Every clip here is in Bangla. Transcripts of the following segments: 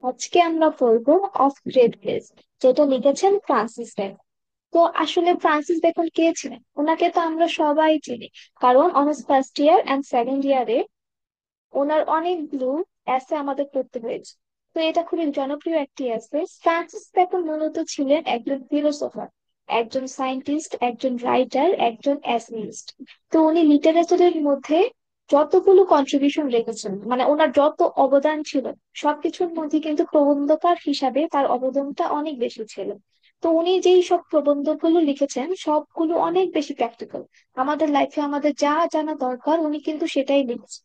আজকে আমরা পড়বো অফ গ্রেট প্লেস, যেটা লিখেছেন ফ্রান্সিস বেকন। তো আসলে ফ্রান্সিস বেকন কে ছিলেন? ওনাকে তো আমরা সবাই চিনি, কারণ honours first year and second ইয়ারে ওনার অনেকগুলো এসে আমাদের পড়তে হয়েছে। তো এটা খুবই জনপ্রিয় একটি এসে। ফ্রান্সিস বেকন মূলত ছিলেন একজন ফিলোসোফার, একজন সায়েন্টিস্ট, একজন রাইটার, একজন এসেইস্ট। তো উনি লিটারেচারের মধ্যে যতগুলো কন্ট্রিবিউশন রেখেছেন, মানে ওনার যত অবদান ছিল, সবকিছুর মধ্যে কিন্তু প্রবন্ধকার হিসাবে তার অবদানটা অনেক বেশি ছিল। তো উনি যেই সব প্রবন্ধগুলো লিখেছেন সবগুলো অনেক বেশি প্র্যাকটিক্যাল। আমাদের লাইফে আমাদের যা জানা দরকার উনি কিন্তু সেটাই লিখেছেন।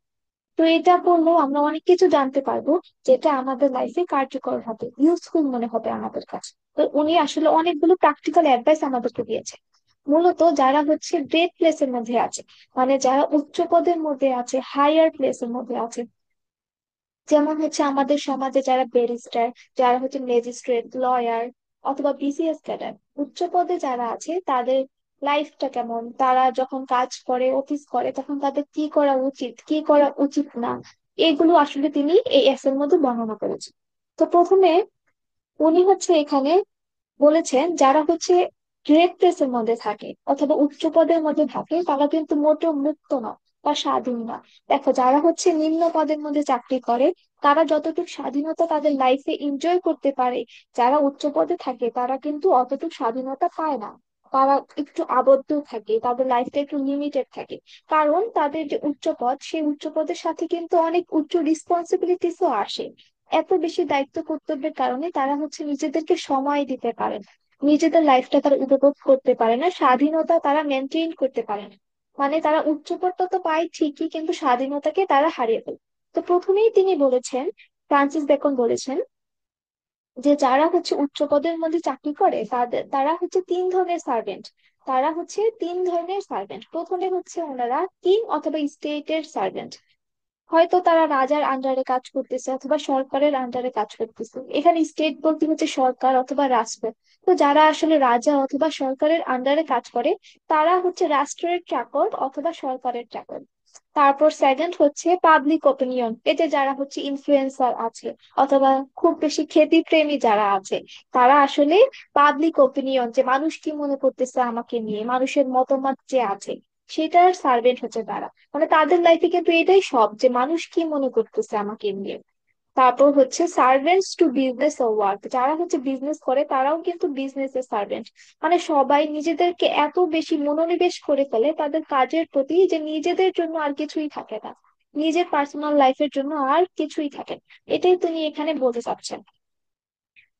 তো এটা করলেও আমরা অনেক কিছু জানতে পারবো, যেটা আমাদের লাইফে কার্যকর হবে, ইউজফুল মনে হবে আমাদের কাছে। তো উনি আসলে অনেকগুলো প্র্যাকটিক্যাল অ্যাডভাইস আমাদেরকে দিয়েছে। মূলত যারা হচ্ছে গ্রেট প্লেসের মধ্যে আছে, মানে যারা উচ্চ পদের মধ্যে আছে, হায়ার প্লেসের মধ্যে আছে, যেমন হচ্ছে আমাদের সমাজে যারা ব্যারিস্টার, যারা হচ্ছে ম্যাজিস্ট্রেট, লয়ার অথবা বিসিএস ক্যাডার, উচ্চ পদে যারা আছে তাদের লাইফটা কেমন, তারা যখন কাজ করে, অফিস করে, তখন তাদের কি করা উচিত, কি করা উচিত না, এগুলো আসলে তিনি এই এর মধ্যে বর্ণনা করেছেন। তো প্রথমে উনি হচ্ছে এখানে বলেছেন যারা হচ্ছে গ্রেট প্লেসের মধ্যে থাকে অথবা উচ্চ পদের মধ্যে থাকে তারা কিন্তু মোটেও মুক্ত না বা স্বাধীন না। দেখো, যারা হচ্ছে নিম্ন পদের মধ্যে চাকরি করে তারা যতটুকু স্বাধীনতা তাদের লাইফে এনজয় করতে পারে, যারা উচ্চ পদে থাকে তারা কিন্তু অতটুকু স্বাধীনতা পায় না। তারা একটু আবদ্ধ থাকে, তাদের লাইফটা একটু লিমিটেড থাকে। কারণ তাদের যে উচ্চ পদ, সেই উচ্চ পদের সাথে কিন্তু অনেক উচ্চ রেসপন্সিবিলিটিসও আসে। এত বেশি দায়িত্ব কর্তব্যের কারণে তারা হচ্ছে নিজেদেরকে সময় দিতে পারে না, নিজেদের লাইফটা তারা উপভোগ করতে পারে না, স্বাধীনতা তারা মেনটেন করতে পারে না। মানে তারা উচ্চপদটা তো পায় ঠিকই, কিন্তু স্বাধীনতাকে তারা হারিয়ে ফেলে। তো প্রথমেই তিনি বলেছেন, ফ্রান্সিস বেকন বলেছেন যে যারা হচ্ছে উচ্চ পদের মধ্যে চাকরি করে তারা হচ্ছে তিন ধরনের সার্ভেন্ট। তারা হচ্ছে তিন ধরনের সার্ভেন্ট। প্রথমে হচ্ছে ওনারা কিং অথবা স্টেটের সার্ভেন্ট। হয়তো তারা রাজার আন্ডারে কাজ করতেছে অথবা সরকারের আন্ডারে কাজ করতেছে। এখানে স্টেট বলতে হচ্ছে সরকার অথবা রাষ্ট্র। তো যারা আসলে রাজা অথবা সরকারের আন্ডারে কাজ করে তারা হচ্ছে রাষ্ট্রের চাকর অথবা সরকারের চাকর। তারপর সেকেন্ড হচ্ছে পাবলিক ওপিনিয়ন, এতে যারা হচ্ছে ইনফ্লুয়েন্সার আছে অথবা খুব বেশি খ্যাতিপ্রেমী যারা আছে, তারা আসলে পাবলিক ওপিনিয়ন, যে মানুষ কি মনে করতেছে আমাকে নিয়ে, মানুষের মতামত যে আছে সেটার সার্ভেন্ট হচ্ছে তারা। মানে তাদের লাইফে কিন্তু এটাই সব, যে মানুষ কি মনে করতেছে আমাকে নিয়ে। তারপর হচ্ছে servants to business O work, যারা হচ্ছে বিজনেস করে তারাও কিন্তু বিজনেস এর সার্ভেন্ট। মানে সবাই নিজেদেরকে এত বেশি মনোনিবেশ করে ফেলে তাদের কাজের প্রতি, যে নিজেদের জন্য আর কিছুই থাকে না, নিজের পার্সোনাল লাইফের জন্য আর কিছুই থাকে না। এটাই তিনি এখানে বলতে চাচ্ছেন।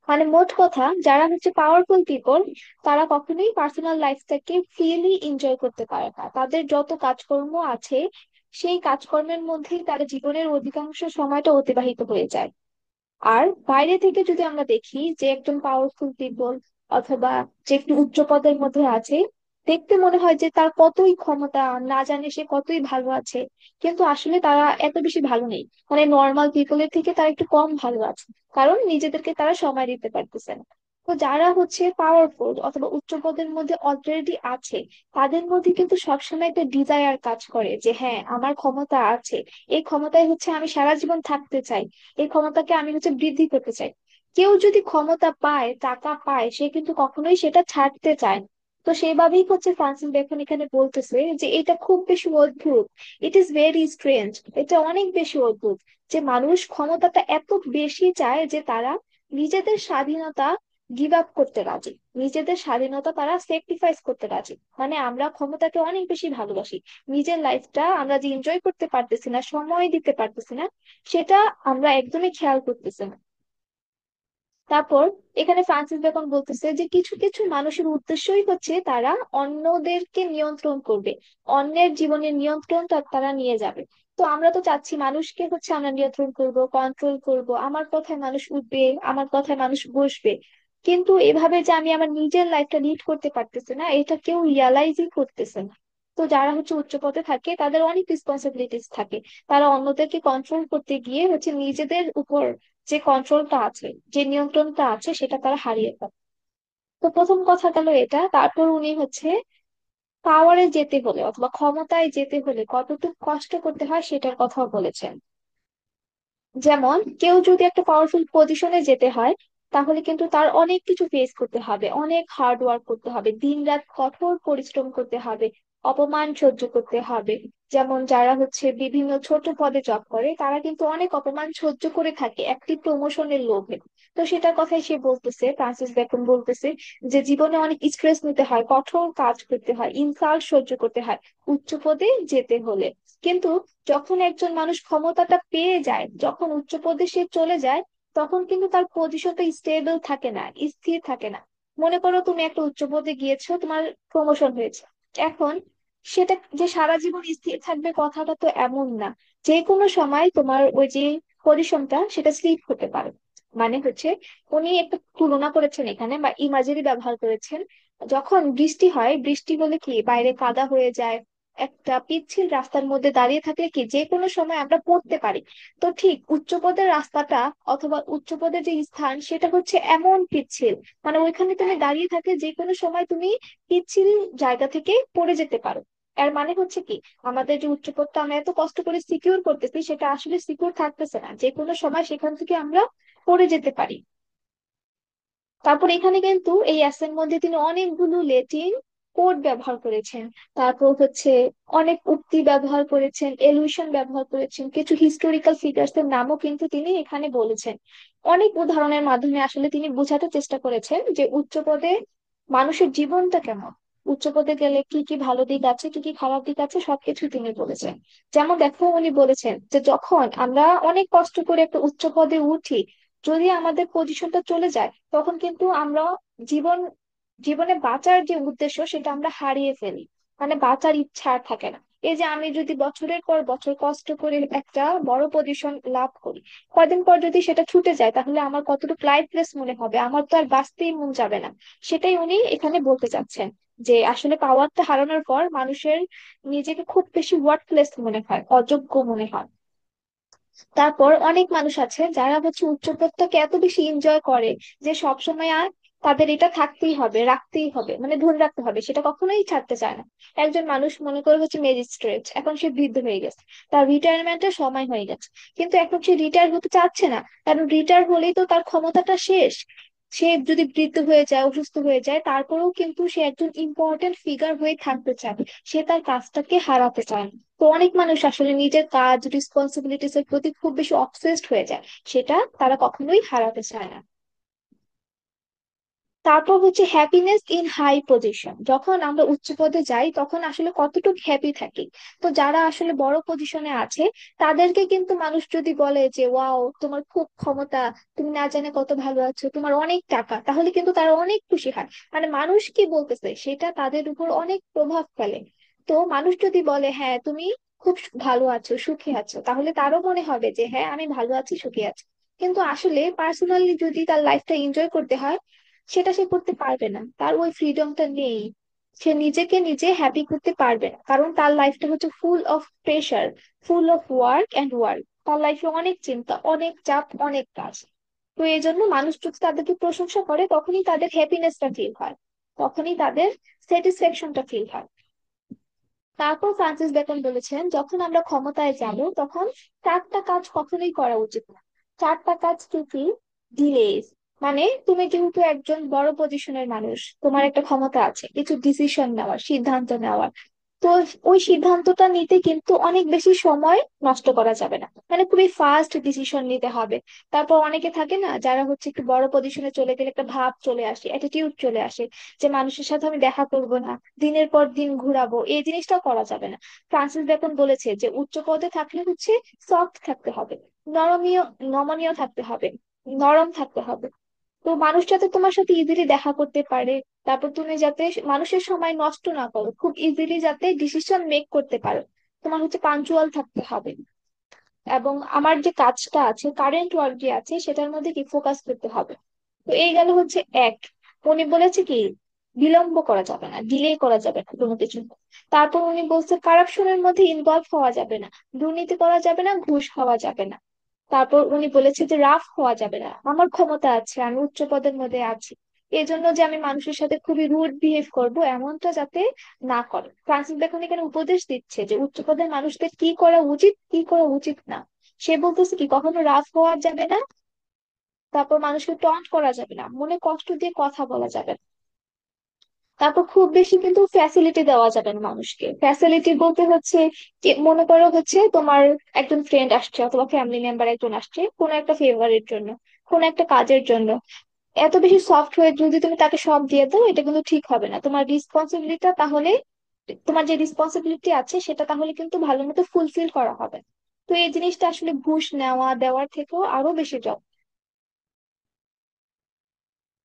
মানে মোট কথা, যারা হচ্ছে পাওয়ারফুল পিপল তারা কখনোই পার্সোনাল লাইফটাকে ফ্রিলি এনজয় করতে পারে না। তাদের যত কাজকর্ম আছে সেই কাজকর্মের মধ্যেই তাদের জীবনের অধিকাংশ সময়টা অতিবাহিত হয়ে যায়। আর বাইরে থেকে যদি আমরা দেখি যে একজন পাওয়ারফুল পিপল অথবা যে একটু উচ্চ পদের মধ্যে আছে, দেখতে মনে হয় যে তার কতই ক্ষমতা, না জানে সে কতই ভালো আছে। কিন্তু আসলে তারা এত বেশি ভালো নেই, মানে নর্মাল পিপলের থেকে তারা একটু কম ভালো আছে, কারণ নিজেদেরকে তারা সময় দিতে পারতেছে না। তো যারা হচ্ছে পাওয়ারফুল অথবা উচ্চ পদের মধ্যে অলরেডি আছে, তাদের মধ্যে কিন্তু সবসময় একটা ডিজায়ার কাজ করে যে হ্যাঁ, আমার ক্ষমতা আছে, এই ক্ষমতায় হচ্ছে আমি সারা জীবন থাকতে চাই, এই ক্ষমতাকে আমি হচ্ছে বৃদ্ধি করতে চাই। কেউ যদি ক্ষমতা পায়, টাকা পায়, সে কিন্তু কখনোই সেটা ছাড়তে চায় না। তো সেইভাবেই হচ্ছে ফ্রান্সিস বেকন এখানে বলতেছে যে এটা খুব বেশি অদ্ভুত, ইট ইজ ভেরি স্ট্রেঞ্জ, এটা অনেক বেশি অদ্ভুত যে মানুষ ক্ষমতাটা এত বেশি চায় যে তারা নিজেদের স্বাধীনতা গিভ আপ করতে রাজি, নিজেদের স্বাধীনতা তারা স্যাক্রিফাইস করতে রাজি। মানে আমরা ক্ষমতাকে অনেক বেশি ভালোবাসি, নিজের লাইফটা আমরা যে এনজয় করতে পারতেছি না, সময় দিতে পারতেছি না, সেটা আমরা একদমই খেয়াল করতেছি না। তারপর এখানে ফ্রান্সিস বেকন বলতেছে যে কিছু কিছু মানুষের উদ্দেশ্যই হচ্ছে তারা অন্যদেরকে নিয়ন্ত্রণ করবে, অন্যের জীবনের নিয়ন্ত্রণ তারা নিয়ে যাবে। তো আমরা তো চাচ্ছি মানুষকে হচ্ছে আমরা নিয়ন্ত্রণ করব, কন্ট্রোল করব, আমার কথায় মানুষ উঠবে, আমার কথায় মানুষ বসবে। কিন্তু এভাবে যে আমি আমার নিজের লাইফটা লিড করতে পারতেছি না, এটা কেউ রিয়ালাইজই করতেছে না। তো যারা হচ্ছে উচ্চ পদে থাকে তাদের অনেক রেসপন্সিবিলিটিস থাকে, তারা অন্যদেরকে কন্ট্রোল করতে গিয়ে হচ্ছে নিজেদের উপর যে কন্ট্রোলটা আছে, যে নিয়ন্ত্রণটা আছে, সেটা তারা হারিয়ে ফেলে। তো প্রথম কথা গেল এটা। তারপর উনি হচ্ছে পাওয়ারে যেতে হলে অথবা ক্ষমতায় যেতে হলে কতটুকু কষ্ট করতে হয় সেটার কথাও বলেছেন। যেমন কেউ যদি একটা পাওয়ারফুল পজিশনে যেতে হয়, তাহলে কিন্তু তার অনেক কিছু ফেস করতে হবে, অনেক হার্ড ওয়ার্ক করতে হবে, দিনরাত কঠোর পরিশ্রম করতে হবে, অপমান সহ্য করতে হবে। যেমন যারা হচ্ছে বিভিন্ন ছোট পদে জব করে, তারা কিন্তু অনেক অপমান সহ্য করে থাকে একটি প্রমোশনের লোভে। তো সেটার কথাই সে বলতেছে, ফ্রান্সিস বেকন বলতেছে যে জীবনে অনেক স্ট্রেস নিতে হয়, কঠোর কাজ করতে হয়, ইনসাল্ট সহ্য করতে হয় উচ্চ পদে যেতে হলে। কিন্তু যখন একজন মানুষ ক্ষমতাটা পেয়ে যায়, যখন উচ্চ পদে সে চলে যায়, তখন কিন্তু তার পজিশনটা স্টেবল থাকে না, স্থির থাকে না। মনে করো তুমি একটা উচ্চ পদে গিয়েছো, তোমার প্রমোশন হয়েছে, এখন সেটা যে সারা জীবন স্থির থাকবে কথাটা তো এমন না। যে কোনো সময় তোমার ওই যে পজিশনটা সেটা স্লিপ হতে পারে। মানে হচ্ছে, উনি একটা তুলনা করেছেন এখানে বা ইমাজিনারি ব্যবহার করেছেন। যখন বৃষ্টি হয়, বৃষ্টি হলে কি বাইরে কাদা হয়ে যায়, একটা পিচ্ছিল রাস্তার মধ্যে দাঁড়িয়ে থাকলে কি যে কোনো সময় আমরা পড়তে পারি। তো ঠিক উচ্চপদের রাস্তাটা অথবা উচ্চপদের যে স্থান সেটা হচ্ছে এমন পিচ্ছিল, মানে ওইখানে তুমি দাঁড়িয়ে থাকলে যে কোনো সময় তুমি পিচ্ছিল জায়গা থেকে পড়ে যেতে পারো। এর মানে হচ্ছে কি, আমাদের যে উচ্চপদটা আমরা এত কষ্ট করে সিকিউর করতেছি, সেটা আসলে সিকিউর থাকতেছে না, যে কোনো সময় সেখান থেকে আমরা পড়ে যেতে পারি। তারপর এখানে কিন্তু এই অ্যাসের মধ্যে তিনি অনেকগুলো ল্যাটিন কোড ব্যবহার করেছেন। তারপর হচ্ছে অনেক উক্তি ব্যবহার করেছেন, এলুশন ব্যবহার করেছেন, কিছু হিস্টোরিক্যাল ফিগার্স এর নামও কিন্তু তিনি এখানে বলেছেন। অনেক উদাহরণের মাধ্যমে আসলে তিনি বোঝাতে চেষ্টা করেছেন যে উচ্চ পদে মানুষের জীবনটা কেমন, উচ্চ পদে গেলে কি কি ভালো দিক আছে, কি কি খারাপ দিক আছে, সবকিছু তিনি বলেছেন। যেমন দেখো, উনি বলেছেন যে যখন আমরা অনেক কষ্ট করে একটা উচ্চ পদে উঠি, যদি আমাদের পজিশনটা চলে যায়, তখন কিন্তু আমরা জীবন জীবনে বাঁচার যে উদ্দেশ্য সেটা আমরা হারিয়ে ফেলি, মানে বাঁচার ইচ্ছা আর থাকে না। এই যে আমি যদি বছরের পর বছর কষ্ট করে একটা বড় পজিশন লাভ করি, কয়দিন পর যদি সেটা ছুটে যায়, তাহলে আমার কতটুকু লাইফলেস মনে হবে, আমার তো আর বাঁচতেই মন যাবে না। সেটাই উনি এখানে বলতে চাচ্ছেন, যে আসলে পাওয়ারটা হারানোর পর মানুষের নিজেকে খুব বেশি ওয়ার্থলেস মনে হয়, অযোগ্য মনে হয়। তারপর অনেক মানুষ আছে যারা হচ্ছে উচ্চপদটাকে এত বেশি এনজয় করে যে সবসময় আর তাদের এটা থাকতেই হবে, রাখতেই হবে, মানে ধরে রাখতে হবে, সেটা কখনোই ছাড়তে চায় না। একজন মানুষ মনে করে হচ্ছে ম্যাজিস্ট্রেট, এখন সে বৃদ্ধ হয়ে গেছে, তার রিটায়ারমেন্টের সময় হয়ে গেছে, কিন্তু এখন সে রিটায়ার হতে চাচ্ছে না, কারণ রিটায়ার হলেই তো তার ক্ষমতাটা শেষ। সে যদি বৃদ্ধ হয়ে যায়, অসুস্থ হয়ে যায়, তারপরেও কিন্তু সে একজন ইম্পর্টেন্ট ফিগার হয়ে থাকতে চায়, সে তার কাজটাকে হারাতে চায় না। তো অনেক মানুষ আসলে নিজের কাজ রেসপন্সিবিলিটিস এর প্রতি খুব বেশি অবসেসড হয়ে যায়, সেটা তারা কখনোই হারাতে চায় না। তারপর হচ্ছে হ্যাপিনেস ইন হাই পজিশন, যখন আমরা উচ্চ পদে যাই তখন আসলে কতটুকু হ্যাপি থাকি। তো যারা আসলে বড় পজিশনে আছে, তাদেরকে কিন্তু মানুষ যদি বলে যে ওয়াও তোমার খুব ক্ষমতা, তুমি না জানে কত ভালো আছো, তোমার অনেক টাকা, তাহলে কিন্তু তারা অনেক খুশি হয়। মানে মানুষ কি বলতেছে সেটা তাদের উপর অনেক প্রভাব ফেলে। তো মানুষ যদি বলে হ্যাঁ তুমি খুব ভালো আছো, সুখী আছো, তাহলে তারও মনে হবে যে হ্যাঁ আমি ভালো আছি, সুখী আছি। কিন্তু আসলে পার্সোনালি যদি তার লাইফটা এনজয় করতে হয়, সেটা সে করতে পারবে না, তার ওই ফ্রিডমটা নেই। সে নিজেকে নিজে হ্যাপি করতে পারবে না, কারণ তার লাইফটা হচ্ছে full of pressure, full of work and work. তার লাইফে অনেক চিন্তা, অনেক চাপ, অনেক কাজ। তো এই জন্য মানুষ যদি তাদেরকে প্রশংসা করে, তখনই তাদের হ্যাপিনেসটা ফিল হয়, তখনই তাদের স্যাটিসফ্যাকশনটা ফিল হয়। তারপর ফ্রান্সিস বেকন বলেছেন, যখন আমরা ক্ষমতায় যাব, তখন চারটা কাজ কখনোই করা উচিত না। চারটা কাজ কি কি? ডিলেজ, মানে তুমি যেহেতু একজন বড় পজিশনের মানুষ, তোমার একটা ক্ষমতা আছে কিছু ডিসিশন নেওয়ার, সিদ্ধান্ত নেওয়ার। তো ওই সিদ্ধান্তটা নিতে কিন্তু অনেক বেশি সময় নষ্ট করা যাবে না, মানে খুবই ফাস্ট ডিসিশন নিতে হবে। তারপর অনেকে থাকে না, যারা হচ্ছে একটু বড় পজিশনে চলে গেলে একটা ভাব চলে আসে, অ্যাটিটিউড চলে আসে, যে মানুষের সাথে আমি দেখা করব না, দিনের পর দিন ঘুরাবো, এই জিনিসটা করা যাবে না। ফ্রান্সিস বেকন বলেছে যে উচ্চ পদে থাকলে হচ্ছে সফট থাকতে হবে, নরমীয়, নমনীয় থাকতে হবে, নরম থাকতে হবে। তো মানুষ যাতে তোমার সাথে ইজিলি দেখা করতে পারে, তারপর তুমি যাতে মানুষের সময় নষ্ট না করো, খুব ইজিলি যাতে ডিসিশন মেক করতে পারো, তোমার হচ্ছে পাঞ্চুয়াল থাকতে হবে। এবং আমার যে কাজটা আছে, কারেন্ট ওয়ার্ক যে আছে, সেটার মধ্যে কি ফোকাস করতে হবে। তো এই গেল হচ্ছে এক। উনি বলেছে কি, বিলম্ব করা যাবে না, ডিলে করা যাবে না কোনো কিছু। তারপর উনি বলছে কারাপশনের মধ্যে ইনভলভ হওয়া যাবে না, দুর্নীতি করা যাবে না, ঘুষ খাওয়া যাবে না। তারপর উনি বলেছে যে রাফ হওয়া যাবে না, আমার ক্ষমতা আছে, আমি উচ্চ পদের মধ্যে আছি, এই জন্য যে আমি মানুষের সাথে খুবই রুড বিহেভ করব, এমনটা যাতে না করে। ফ্রান্সিস বেকন এখানে উপদেশ দিচ্ছে যে উচ্চ পদের মানুষদের কি করা উচিত, কি করা উচিত না, সে বলতেছে কি কখনো রাফ হওয়া যাবে না, তারপর মানুষকে টন্ট করা যাবে না, মনে কষ্ট দিয়ে কথা বলা যাবে না, তারপর খুব বেশি কিন্তু ফ্যাসিলিটি দেওয়া যাবে না মানুষকে। ফ্যাসিলিটি বলতে হচ্ছে মনে করো হচ্ছে তোমার একজন ফ্রেন্ড আসছে অথবা ফ্যামিলি মেম্বার একজন আসছে কোনো একটা ফেভারের জন্য, কোনো একটা কাজের জন্য, এত বেশি সফট হয়ে যদি তুমি তাকে সব দিয়ে দাও এটা কিন্তু ঠিক হবে না। তোমার রেসপন্সিবিলিটিটা তাহলে, তোমার যে রেসপন্সিবিলিটি আছে সেটা তাহলে কিন্তু ভালো মতো ফুলফিল করা হবে। তো এই জিনিসটা আসলে ঘুষ নেওয়া দেওয়ার থেকেও আরো বেশি জব।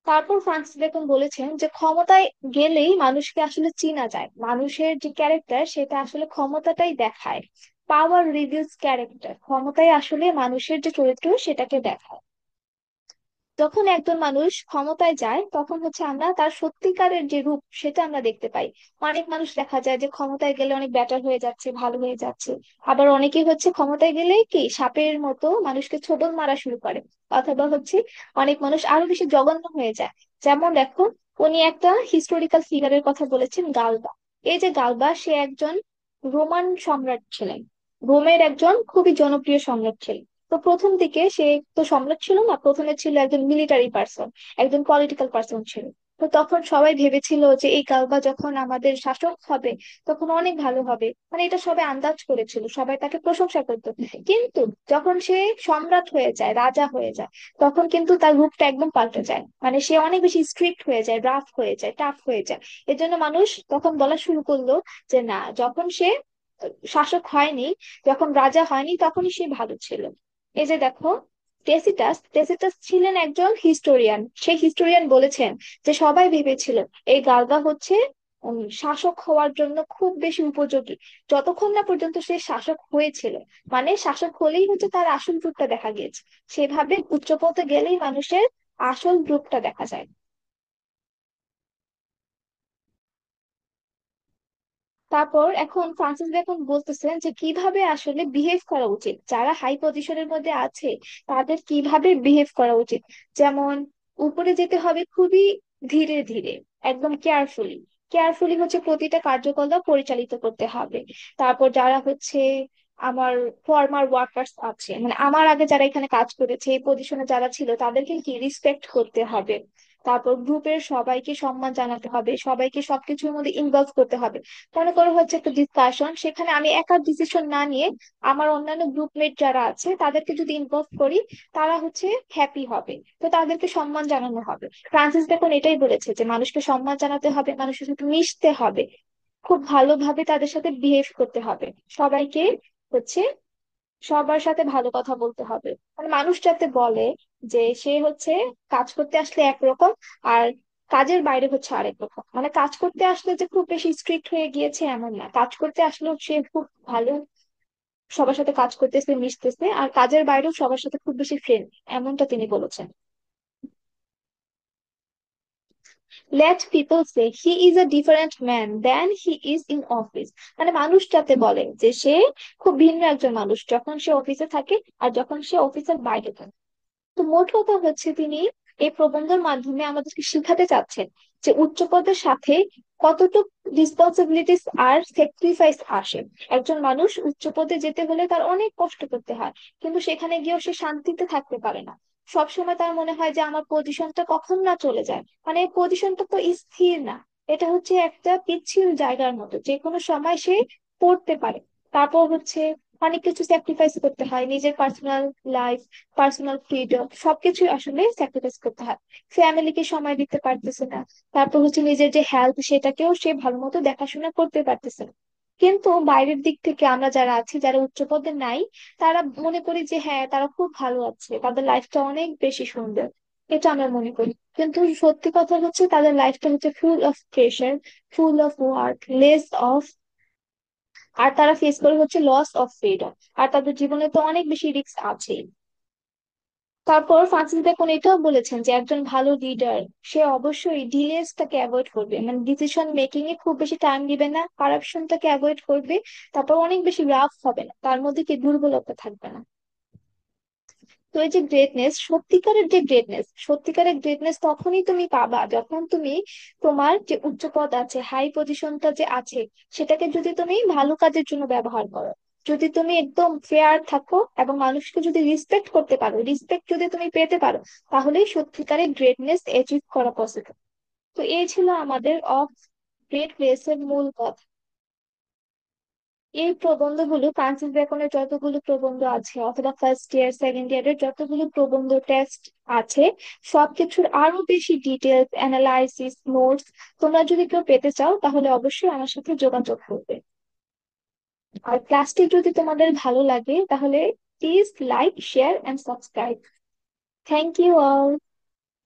তারপর ফ্রান্সিস বেকন বলেছেন যে ক্ষমতায় গেলেই মানুষকে আসলে চেনা যায়, মানুষের যে ক্যারেক্টার সেটা আসলে ক্ষমতাটাই দেখায়। পাওয়ার রিভিউজ ক্যারেক্টার, ক্ষমতায় আসলে মানুষের যে চরিত্র সেটাকে দেখায়। যখন একজন মানুষ ক্ষমতায় যায় তখন হচ্ছে আমরা তার সত্যিকারের যে রূপ সেটা আমরা দেখতে পাই। অনেক মানুষ দেখা যায় যে ক্ষমতায় গেলে অনেক বেটার হয়ে যাচ্ছে, ভালো হয়ে যাচ্ছে। আবার অনেকে হচ্ছে ক্ষমতায় গেলে কি সাপের মতো মানুষকে ছোবল মারা শুরু করে, অথবা হচ্ছে অনেক মানুষ আরো বেশি জঘন্য হয়ে যায়। যেমন দেখো, উনি একটা হিস্টোরিক্যাল ফিগারের কথা বলেছেন, গালবা। এই যে গালবা, সে একজন রোমান সম্রাট ছিলেন, রোমের একজন খুবই জনপ্রিয় সম্রাট ছিলেন। তো প্রথম দিকে সে তো সম্রাট ছিল না, প্রথমে ছিল একজন মিলিটারি পার্সন, একজন পলিটিক্যাল পার্সন ছিল। তো তখন সবাই ভেবেছিল যে এই কালবা যখন আমাদের শাসক হবে তখন অনেক ভালো হবে, মানে এটা সবাই আন্দাজ করেছিল, সবাই তাকে প্রশংসা করতো। কিন্তু যখন সে সম্রাট হয়ে যায়, রাজা হয়ে যায়, তখন কিন্তু তার রূপটা একদম পাল্টে যায়, মানে সে অনেক বেশি স্ট্রিক্ট হয়ে যায়, রাফ হয়ে যায়, টাফ হয়ে যায়। এজন্য মানুষ তখন বলা শুরু করলো যে না, যখন সে শাসক হয়নি, যখন রাজা হয়নি তখনই সে ভালো ছিল। এই যে দেখো, টেসিটাস টেসিটাস ছিলেন একজন হিস্টোরিয়ান, সেই হিস্টোরিয়ান বলেছেন যে সবাই ভেবেছিল এই গালগা হচ্ছে শাসক হওয়ার জন্য খুব বেশি উপযোগী, যতক্ষণ না পর্যন্ত সে শাসক হয়েছিল। মানে শাসক হলেই হচ্ছে তার আসল রূপটা দেখা গিয়েছে, সেভাবে উচ্চপদে গেলেই মানুষের আসল রূপটা দেখা যায়। তারপর এখন ফ্রান্সিস বেকন বলতেছেন যে কিভাবে আসলে বিহেভ করা উচিত, যারা হাই পজিশনের মধ্যে আছে তাদের কিভাবে বিহেভ করা উচিত। যেমন উপরে যেতে হবে খুবই ধীরে ধীরে, একদম কেয়ারফুলি। কেয়ারফুলি হচ্ছে প্রতিটা কার্যকলাপ পরিচালিত করতে হবে। তারপর যারা হচ্ছে আমার ফর্মার ওয়ার্কার্স আছে, মানে আমার আগে যারা এখানে কাজ করেছে এই পজিশনে যারা ছিল তাদেরকে কি রিসপেক্ট করতে হবে। তারপর গ্রুপের সবাইকে সম্মান জানাতে হবে, সবাইকে সবকিছুর মধ্যে ইনভলভ করতে হবে। মনে করো হচ্ছে একটা ডিসকাশন, সেখানে আমি একা ডিসিশন না নিয়ে আমার অন্যান্য গ্রুপমেট যারা আছে তাদেরকে যদি ইনভলভ করি তারা হচ্ছে হ্যাপি হবে। তো তাদেরকে সম্মান জানানো হবে। ফ্রান্সিস বেকন এটাই বলেছে যে মানুষকে সম্মান জানাতে হবে, মানুষের সাথে মিশতে হবে, খুব ভালোভাবে তাদের সাথে বিহেভ করতে হবে, সবাইকে হচ্ছে সবার সাথে ভালো কথা বলতে হবে। মানে মানুষ যাতে বলে যে সে হচ্ছে কাজ করতে আসলে একরকম আর কাজের বাইরে হচ্ছে আরেক রকম, মানে কাজ করতে আসলে যে খুব বেশি স্ট্রিক্ট হয়ে গিয়েছে এমন না, কাজ করতে আসলেও সে খুব ভালো, সবার সাথে কাজ করতেছে, মিশতেছে, আর কাজের বাইরেও সবার সাথে খুব বেশি ফ্রেন্ড, এমনটা তিনি বলেছেন। Let people see he is a different man than he is in office. মানে মানুষ যাতে বলে যে সে খুব ভিন্ন একজন মানুষ যখন সে অফিসে থাকে আর যখন সে অফিসের বাইরে থাকে। তো মোট কথা হচ্ছে তিনি এই প্রবন্ধের মাধ্যমে আমাদেরকে শিখাতে চাচ্ছেন যে উচ্চপদের সাথে কতটুকু রেসপন্সিবিলিটিস আর স্যাক্রিফাইস আসে। একজন মানুষ উচ্চপদে যেতে হলে তার অনেক কষ্ট করতে হয়, কিন্তু সেখানে গিয়েও সে শান্তিতে থাকতে পারে না। সবসময় তার মনে হয় যে আমার পজিশনটা কখন না চলে যায়, মানে এই পজিশনটা তো স্থির না, এটা হচ্ছে একটা পিচ্ছিল জায়গার মতো, যে কোনো সময় সে পড়তে পারে। তারপর হচ্ছে অনেক কিছু স্যাক্রিফাইস করতে হয়, নিজের পার্সোনাল লাইফ, পার্সোনাল ফ্রিডম সবকিছু আসলে স্যাক্রিফাইস করতে হয়। ফ্যামিলিকে সময় দিতে পারতেছে না, তারপর হচ্ছে নিজের যে হেলথ সেটাকেও সে ভালো মতো দেখাশোনা করতে পারতেছে না। কিন্তু বাইরের দিক থেকে আমরা যারা আছি, যারা উচ্চ পদে নাই, তারা মনে করি যে হ্যাঁ তারা খুব ভালো আছে, তাদের লাইফটা অনেক বেশি সুন্দর, এটা আমরা মনে করি। কিন্তু সত্যি কথা হচ্ছে তাদের লাইফটা হচ্ছে full of pressure, full of work, less of, আর তারা ফেস করে হচ্ছে লস অফ ফ্রিডম, আর তাদের জীবনে তো অনেক বেশি রিস্ক আছে। তারপর ফ্রান্সিস বেকন এটাও বলেছেন যে একজন ভালো লিডার সে অবশ্যই ডিলেসটাকে অ্যাভয়েড করবে, মানে ডিসিশন মেকিং এ খুব বেশি টাইম দিবে না, কারাপশনটাকে অ্যাভয়েড করবে। তারপর অনেক বেশি রাফ হবে না, তার মধ্যে কি দুর্বলতা থাকবে না। তো এই যে গ্রেটনেস, সত্যিকারের গ্রেটনেস তখনই তুমি পাবা যখন তুমি তোমার যে উচ্চ পদ আছে, হাই পজিশনটা যে আছে, সেটাকে যদি তুমি ভালো কাজের জন্য ব্যবহার করো। যদি তুমি একদম ফেয়ার থাকো এবং মানুষকে যদি রেসপেক্ট করতে পারো, রেসপেক্ট যদি তুমি পেতে পারো, তাহলেই সত্যিকারের গ্রেটনেস অ্যাচিভ করা পসিবল। তো এই ছিল আমাদের অফ গ্রেট প্লেসের মূল কথা। এই প্রবন্ধগুলো, ফ্রান্সিস বেকনের যতগুলো প্রবন্ধ আছে অথবা ফার্স্ট ইয়ার সেকেন্ড ইয়ারের যতগুলো প্রবন্ধ টেক্সট আছে, সবকিছুর আরো বেশি ডিটেলস অ্যানালাইসিস নোটস তোমরা যদি কেউ পেতে চাও তাহলে অবশ্যই আমার সাথে যোগাযোগ করবে। আর ক্লাসটি যদি তোমাদের ভালো লাগে তাহলে please like share and subscribe. Thank you all.